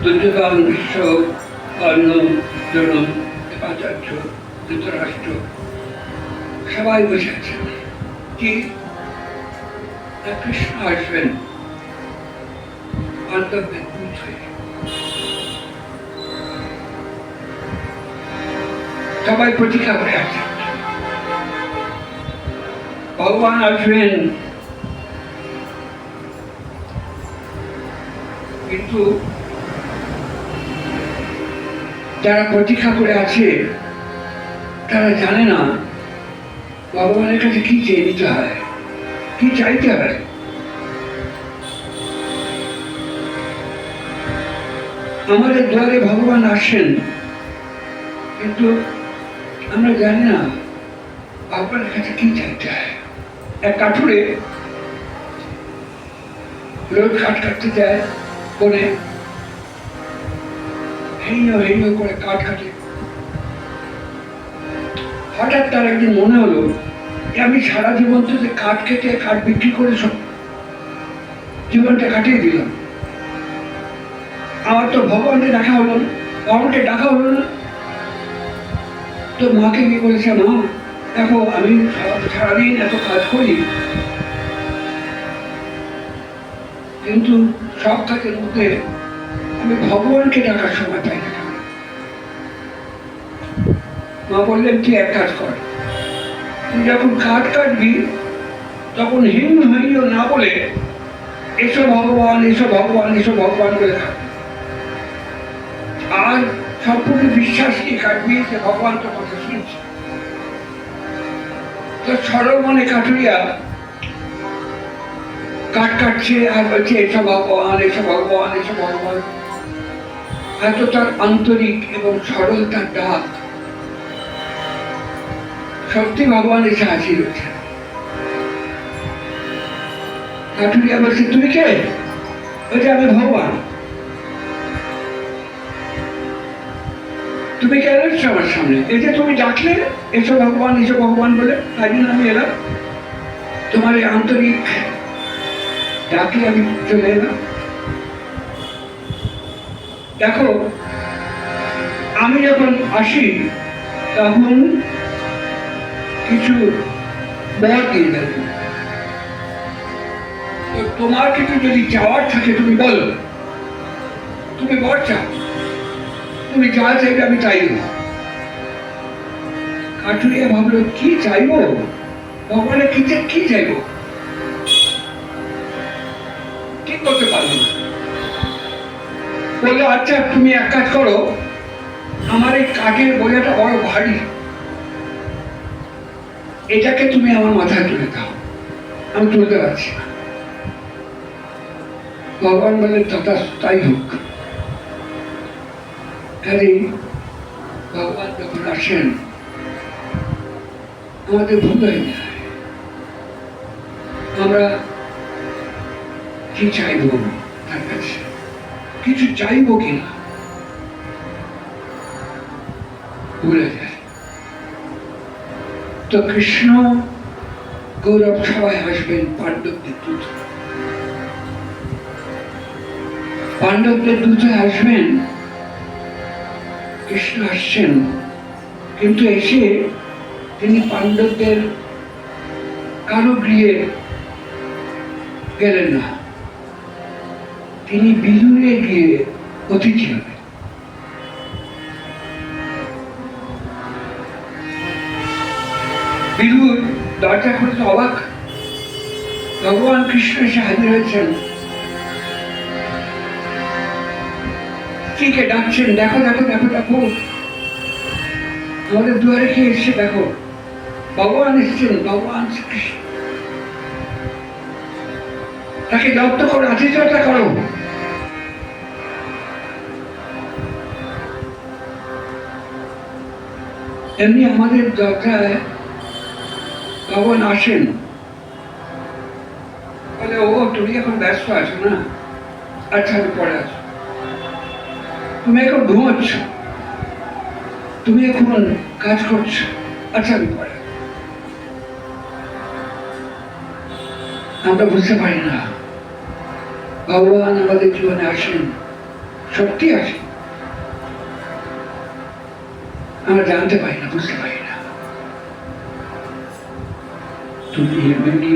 দুর্যোধন, ভীষ্ম, কর্ণ, দ্রোণ, কৃপাচার্য, ধৃতরাষ্ট্র সবাই বসে আছেন। কি না কৃষ্ণ আসবেন পাণ্ডবদের দূত হয়ে। সবাই প্রতীক্ষা করে আছেন ভগবান আসবেন, কিন্তু যারা প্রতীক্ষা করে আছে তারা জানে না ভগবানের কাছে কি চেয়ে নিতে হয়, কি চাইতে হয়। আমাদের দ্বারে ভগবান আসেন, কিন্তু আমরা জানি না ভগবানের কাছে কি চাইতে হয়। এক কাঠুরে রোজ কাঠ কাটতে যায়, করে হেইন করে কাঠ কাটে। হঠাৎ তার একদিন মনে হলো যে আমি সারা জীবন তো যে কাঠ কেটে কাঠ বিক্রি করে সব জীবনটা কাটিয়ে দিলাম, আমার তো ভগবানকে দেখা হলো না, ভগবানকে ডাকা হলো না। তো মাকে গিয়ে বলেছে, মা দেখো আমি সারাদিন এত কাজ করি, কিন্তু সব কাজের মধ্যে আমি ভগবানকে ডাকার সময় পাই না। মা বললেন কি এক কাজ কর, তুই যখন কাঠ কাটবি তখন হিম হইও না বলে এসো ভগবান, এসো ভগবান, এসো ভগবান বলে থাকবি। আর সম্পূর্ণ বিশ্বাস নিয়ে কাটবি যে ভগবান তো কথা শুনছে। তো সরল মনে কাঠুরিয়া কাঠ কাটছে আর বলছে এসো ভগবান, এসো ভগবান, এসো ভগবান। এত তার আন্তরিক এবং সরল তার ডাক, সত্যি ভগবান এসে হাজির হয়েছে। কাঠুরিয়া বলছে, তুমি কে? বলছে আমি ভগবান। তুমি কেন এসছো আমার সামনে? এই যে তুমি ডাকলে এসো ভগবান, এসো ভগবান বলে, তাই জন্য আমি এলাম। তোমার এই আন্তরিক ডাকে আমি চলে এলাম। দেখো আমি যখন আসি তখন কিছু বর দিয়ে দেব, তো তোমার কিছু যদি চাওয়ার থাকে তুমি বলো, তুমি বর চাও, তুমি যা চাইবে আমি তাই দেব। কাঠুরিয়া ভাবলো কি চাইবো, ভগবানের কি চাইবো, ঠিক করতে পারলো না। বললো আচ্ছা তুমি এক কাজ করো, আমার এই কাঠের বোঝাটা বড় ভারী, এটাকে তুমি আমার মাথায় তুলে দাও, আমি তুলতে পারছি না। ভগবান বললেন তথা তাই হোক। ভগবান যখন আসেন আমাদের ভুল হয়ে যায়, আমরা কি চাইবো তার কাছে, কিছু চাইবো কিনা ভুলে যায়। তো কৃষ্ণ গৌরব সবাই আসবেন পাণ্ডবদের দূত, পাণ্ডবদের দূতে আসবেন। কৃষ্ণ আসছেন, কিন্তু এসে তিনি পাণ্ডবদের কারো গৃহে গেলেন না, তিনি বিদুরে গিয়ে অতিথি হলেন। বিদুর দরজা খুলতে অবাক, ভগবান কৃষ্ণ এসে হাজির হয়েছেন, স্ত্রীকে ডাকছেন, দেখো দেখো দেখো দেখো আমাদের দুয়ারে কে এসছে, দেখো ভগবান এসছেন, ভগবান শ্রীকৃষ্ণ, তাকে যত্ন করো, আতিথ্যতা করো। এমনি আমাদের দরকার ভগবান আসেন, বলে ও তুমি এখন ব্যস্ত আছো না, আচ্ছা আমি পরে আছো, তুমি এখন ঘুমাচ্ছ, তুমি এখন কাজ করছো, আচ্ছা আমি পরে। আমরা বুঝতে পারি না ভগবান আমাদের জীবনে আসেন সত্যি আছে, আমরা জানতে পারি না, বুঝতে পারি না। তুমি এমনি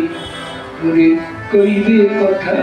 মনে করিবে কথা